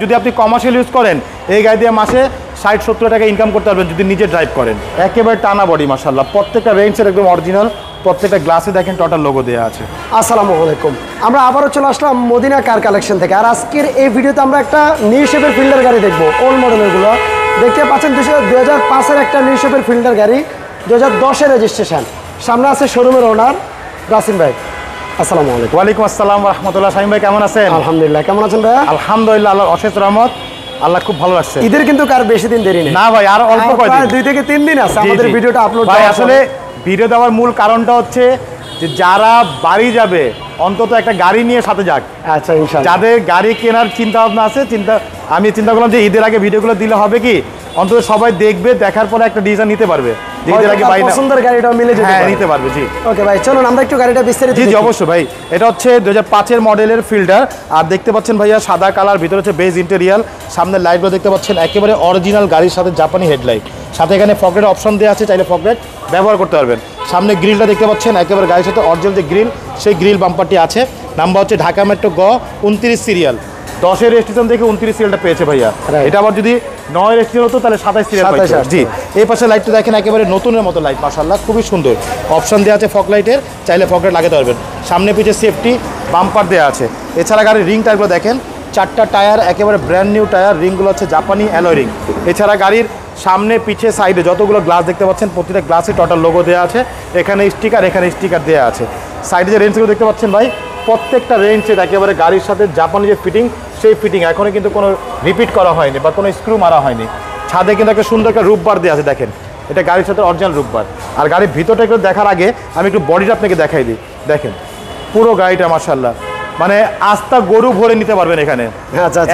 যদি আপনি commercial use করেন এই গাড়ি দিয়ে মাসে 60-70 টাকা ইনকাম করতে পারবেন যদি নিজে ড্রাইভ করেন। একেবারে টানা বডি মাশাআল্লাহ, প্রত্যেকটা রেঞ্জের একদম অরিজিনাল, প্রত্যেকটা গ্লাসে দেখেন টোটাল লোগো দেওয়া আছে। আসসালামু আলাইকুম, আমরা আবারও চলে আসলাম মদিনা কার কালেকশন থেকে। আর আজকের এই ভিডিওতে আমরা একটা নিউ শেপের ফিল্ডার গাড়ি দেখবো, ওল্ড মডেলেরগুলো দেখতে পাচ্ছেন। 2005-এর একটা নিউ শেপের ফিল্ডার গাড়ি, 2010-এর রেজিস্ট্রেশন। সামনে আছে শোরুমের ওনার রাসিম ভাই। আসসালামু আলাইকুম। ওয়ালাইকুম আসসালাম রাহমাতুল্লাহ। শাহিম ভাই কেমন আছেন? আলহামদুলিল্লাহ, কেমন আছেন ভাইয়া? আলহামদুলিল্লাহ, আল্লাহর অশেষ রহমত, আল্লাহ খুব ভালো লাগছে। ঈদের কিন্তু কার বেশি দিন দেরি নেই। না ভাই, আর অল্প কয়েকদিন, 2 থেকে 3 দিন আছে আমাদের ভিডিওটা আপলোড ভাই। আসলে ভিডিও দেওয়ার মূল কারণটা হচ্ছে যে যারা বাড়ি যাবে অন্তত একটা গাড়ি নিয়ে সাথে যাক। আচ্ছা, ইনশাআল্লাহ। যাদের গাড়ি কেনার চিন্তা ভাবনা আছে, আমি চিন্তা করলাম যে ঈদের আগে ভিডিওগুলো দিলে হবে কি, অন্তত সবাই দেখবে, দেখার পরে একটা ডিসিশন নিতে পারবে যে ঈদের আগে ভাই পছন্দের গাড়িটাও মিলে যেতে পারে। নিতে পারবে। জি ওকে ভাই, চলুন আমরা একটু গাড়িটা বিস্তারিত জি অবশ্যই ভাই। এটা হচ্ছে 2005-এর মডেলের ফিল্ডার। আর দেখতে পাচ্ছেন ভাইয়া সাদা কালার, ভিতরে হচ্ছে বেজ ইন্টেরিয়াল। সামনে লাইটগুলো দেখতে পাচ্ছেন একেবারে অরিজিনাল গাড়ির সাথে জাপানি হেডলাইট, সাথে এখানে ফগলাইট অপশন দেওয়া আছে, চাইলে ফগলাইট ব্যবহার করতে পারবেন। সামনে গ্রিলটা দেখতে পাচ্ছেন একেবারে গাড়ির সাথে অরিজিনাল যে গ্রিল, সেই গ্রিল বাম্পারটি আছে। নাম্বার হচ্ছে ঢাকা মেট্রো গ 29 সিরিয়াল। 10-এর রেজিস্ট্রেশন থেকে 29 সিরিয়ালটা পেয়েছে ভাইয়া। এটা আবার যদি 9-এর রেজিস্ট্রেশন হতো তাহলে 27 সিরিয়াল পাইতো। জি, এই পাশে লাইটটা দেখেন একেবারে নতুনের মতো লাইট, মাশাআল্লাহ খুবই সুন্দর। অপশন দেওয়া আছে ফগলাইটের, চাইলে ফগলাইট লাগাতে পারবেন। সামনে পিছে সেফটি বাম্পার দেওয়া আছে। এছাড়া গাড়ির রিং টায়ারগুলো দেখেন, 4টা টায়ার একেবারে ব্র্যান্ড নিউ টায়ার, রিংগুলো হচ্ছে জাপানি অ্যালয় রিং। এছাড়া গাড়ির সামনে পিছে সাইডে যতগুলো গ্লাস দেখতে পাচ্ছেন প্রতিটা গ্লাসে টোটাল লোগো দেওয়া আছে। এখানে স্টিকার দেওয়া আছে। সাইডে যে রেঞ্জগুলো দেখতে পাচ্ছেন ভাই, প্রত্যেকটা রেঞ্জে একেবারে গাড়ির সাথে জাপানি যে ফিটিং, সেই ফিটিং এখনও কিন্তু কোনো রিপিট করা হয়নি বা কোনো স্ক্রু মারা হয়নি। ছাদে কিন্তু একটা সুন্দর একটা রূপবার দেওয়া আছে, দেখেন এটা গাড়ির সাথে অরিজিনাল রূপবার। আর গাড়ির ভিতরটা একটু দেখার আগে আমি একটু বডিটা আপনাকে দেখাই দিই। দেখেন পুরো গাড়িটা মাশাআল্লাহ, মানে আস্তা গরু ভরে নিতে পারবেন এখানে,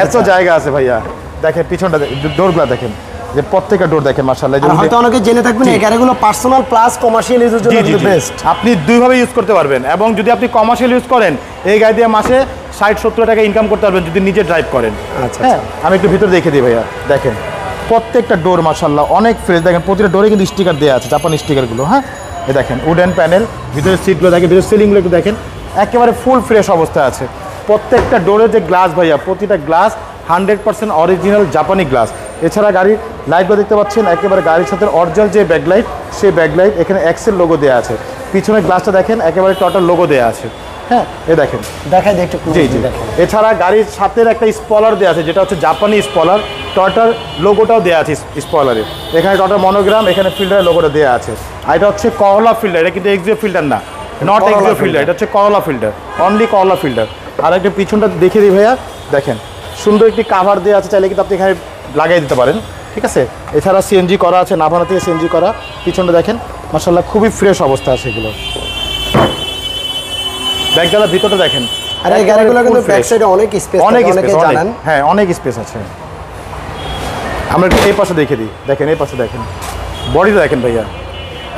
এত জায়গা আছে ভাইয়া। দেখেন পিছনটা, ডোরগুলো দেখেন, যে প্রত্যেকটা ডোর দেখেন মাশাআল্লাহ। হয়তো অনেকে জেনে থাকবেন এই গাড়িগুলো পার্সোনাল প্লাস কমার্শিয়াল ইউজের জন্য কিন্তু বেস্ট। আপনি দুইভাবে ইউজ করতে পারবেন, এবং যদি আপনি কমার্শিয়াল ইউজ করেন এই গাড়ি দিয়ে মাসে 60-70 টাকা ইনকাম করতে পারবেন যদি নিজে ড্রাইভ করেন। আচ্ছা, হ্যাঁ, আমি একটু ভিতরে দেখে দিই ভাইয়া। দেখেন প্রত্যেকটা ডোর মাশাআল্লাহ অনেক ফ্রেশ। দেখেন প্রতিটা ডোরে কিন্তু স্টিকার দেওয়া আছে, জাপানি স্টিকারগুলো। হ্যাঁ, এই দেখেন উডেন প্যানেল, ভিতরে সিটগুলো দেখেন, ভিতরে সিলিংগুলো একটু দেখেন একেবারে ফুল ফ্রেশ অবস্থায় আছে। প্রত্যেকটা ডোরের যে গ্লাস ভাইয়া, প্রতিটা গ্লাস 100% অরিজিনাল জাপানি গ্লাস। এছাড়া গাড়ির লাইটগুলো দেখতে পাচ্ছেন একেবারে গাড়ির সাথে অরিজিনাল যে ব্যাকলাইট, সেই ব্যাকলাইট এখানে এক্সেল লোগো দেওয়া আছে। পিছনের গ্লাসটা দেখেন একেবারে টোটাল লোগো দেওয়া আছে। হ্যাঁ, এ দেখেন দেখাই দিই একটু। জি জি। এছাড়া গাড়ির সাথে একটা স্পলার দেওয়া আছে, যেটা হচ্ছে জাপানি স্পলার। টয়টার লোগোটাও দেওয়া আছে স্পলারে। এখানে টয়টার মনোগ্রাম, এখানে ফিল্টারের লোগোটা দেওয়া আছে। আর এটা হচ্ছে করলা ফিল্টার, এটা কিন্তু এক্সিও ফিল্টার না, নট এক্সিও ফিল্টার, এটা হচ্ছে করলা ফিল্টার, অনলি করলা ফিল্টার। আর একটা পিছনটা দেখিয়ে দিই ভাইয়া, দেখেন সুন্দর একটি কাভার দেওয়া আছে, চাইলে কিন্তু আপনি এখানে লাগিয়ে দিতে পারেন। ঠিক আছে, এছাড়া সিএনজি করা আছে, নাভানা থেকে সিএনজি করা। পিছনটা দেখেন মাশাআল্লাহ খুবই ফ্রেশ অবস্থা আছে এগুলো। ব্যাকডালার ভিতরটা দেখেন, আর এই গাড়িগুলো কিন্তু ব্যাক সাইডে অনেক স্পেস, অনেকে জানেন। হ্যাঁ, অনেক স্পেস আছে। আমরা এই পাশে দেখে দিই, দেখেন এই পাশে দেখেন বডিটা দেখেন ভাইয়া,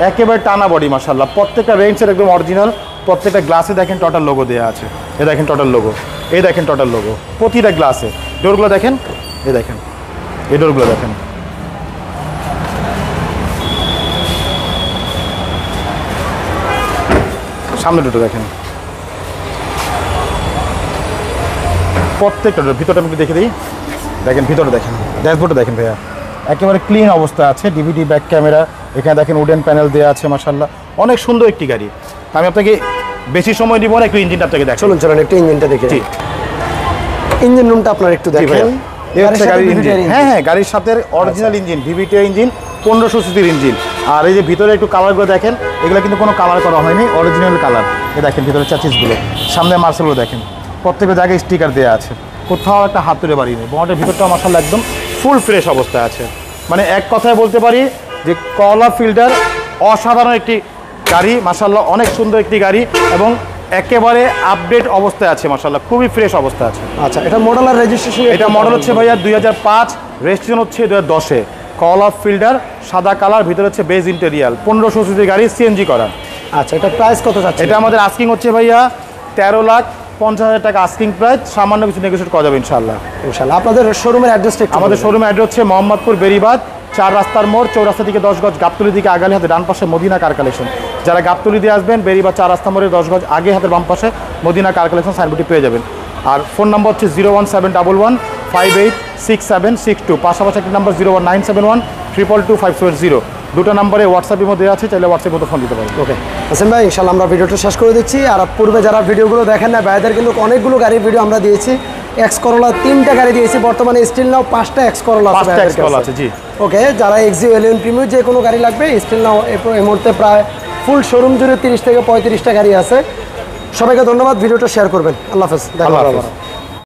একেবারে টানা বডি মাশাআল্লাহ। প্রত্যেকটা রেঞ্জের একদম অরিজিনাল, প্রত্যেকটা গ্লাসে দেখেন টোটাল লোগো দেওয়া আছে। এই দেখেন টোটাল লোগো, এই দেখেন টোটাল লোগো প্রতিটা গ্লাসে। ডোরগুলো দেখেন, এই দেখেন এই ডোরগুলো দেখেন। সামনে ডোরটা দেখেন, প্রত্যেকটা ডোর। ভিতরটা আমি দেখে দিই, দেখেন ভিতরে দেখেন, ড্যাশবোর্ডটা দেখেন ভাইয়া একেবারে ক্লিন অবস্থা আছে। ডিভিডি ব্যাক ক্যামেরা, এখানে দেখেন উডেন প্যানেল দেওয়া আছে মাশাআল্লাহ, অনেক সুন্দর একটি গাড়ি। আমি আপনাকে বেশি সময় দিব না, একটু ইঞ্জিনটা আপনাকে দেখ। চলুন একটু ইঞ্জিনটা দেখে। জি, ইঞ্জিন রুমটা আপনার একটু দেখেন। হ্যাঁ হ্যাঁ, গাড়ির সাথে অরিজিনাল ইঞ্জিন, ভিভিটিআই ইঞ্জিন, 1500 সিসির ইঞ্জিন। আর এই যে ভিতরে একটু কালারগুলো দেখেন, এগুলো কিন্তু কোনো কালার করা হয়নি, অরিজিনাল কালার। এই দেখেন ভিতরে চাচিসগুলো, সামনে মার্সেলগুলো দেখেন, প্রত্যেকটা জায়গায় স্টিকার দেওয়া আছে, কোথাও একটা হাত তুলে বাড়ি নেই। বনেটের ভিতরটা মাশাআল্লাহ একদম ফুল ফ্রেশ অবস্থায় আছে। মানে এক কথায় বলতে পারি যে করলা ফিল্টার অসাধারণ একটি গাড়ি মাশাআল্লাহ, অনেক সুন্দর একটি গাড়ি, এবং একেবারে আপডেট অবস্থায় আছে মাশাআল্লাহ, খুবই ফ্রেশ অবস্থা আছে। আচ্ছা, এটা মডেল আর রেজিস্ট্রেশন? এটা মডেল হচ্ছে ভাইয়া 2005, রেজিস্ট্রেশন হচ্ছে 2010-এ। করলা ফিল্টার, সাদা কালার, ভিতরে হচ্ছে বেজ ইন্টেরিয়াল, 1500 সিসির গাড়ি, সিএনজি করা। আচ্ছা, এটা প্রাইস কত যাচ্ছে? এটা আমাদের আস্কিং হচ্ছে ভাইয়া 13,50,000 টাকা আস্কিং প্রাইস, সামান্য কিছু নেগোশিয়েট করা যাবে ইনশাআল্লাহ। আপনাদের শোরুমের অ্যাড্রেসটা? আমাদের শোরুমের অ্যাড্রেস হচ্ছে মোহাম্মদপুর বেরিবাদ 4 রাস্তার মোড়, চৌরাস্তা থেকে 10 গজ, গাবতলী দিকে আগালে হাতে ডান পাশে মদিনা কার কালেকশন। যারা গাবতলী দিয়ে আসবেন, বেরিবাদ 4 রাস্তা মোড়ে 10 গজ আগে হাতের বাম পাশে মদিনা কার কালেকশন সাইনবোর্ডটি পেয়ে যাবেন। আর ফোন নাম্বার হচ্ছে 01711 586762, পাশাপাশি একটা নাম্বার 01971222570, দুটো নাম্বারে হোয়াটসঅ্যাপের মধ্যে আছে, চাইলে হোয়াটসঅ্যাপে মতো ফোন দিতে পারেন। ওকে হাসান ভাই, ইনশাল্লাহ আমরা ভিডিওটা শেষ করে দিচ্ছি। আর পূর্বে যারা ভিডিওগুলো দেখেন না, ভাইদের কিন্তু অনেকগুলো গাড়ির ভিডিও আমরা দিয়েছি। এক্স করোলা 3টা গাড়ি দিয়েছি, বর্তমানে স্টিল নাও 5টা এক্স করোলা আছে পাঁচটা ভাইদের এক্সকল কাছে। আছে, জি। ওকে, যারা এক্সিও এলিয়ন প্রিমিয়াম যে কোনো গাড়ি লাগবে, স্টিল নাও এই মুহূর্তে প্রায় ফুল শোরুম জুড়ে 30 থেকে 35টা গাড়ি আছে। সবাইকে ধন্যবাদ, ভিডিওটা শেয়ার করবেন। আল্লাহ হাফেজ, দেখা আল্লাহ হবে হাফেজ। আবার।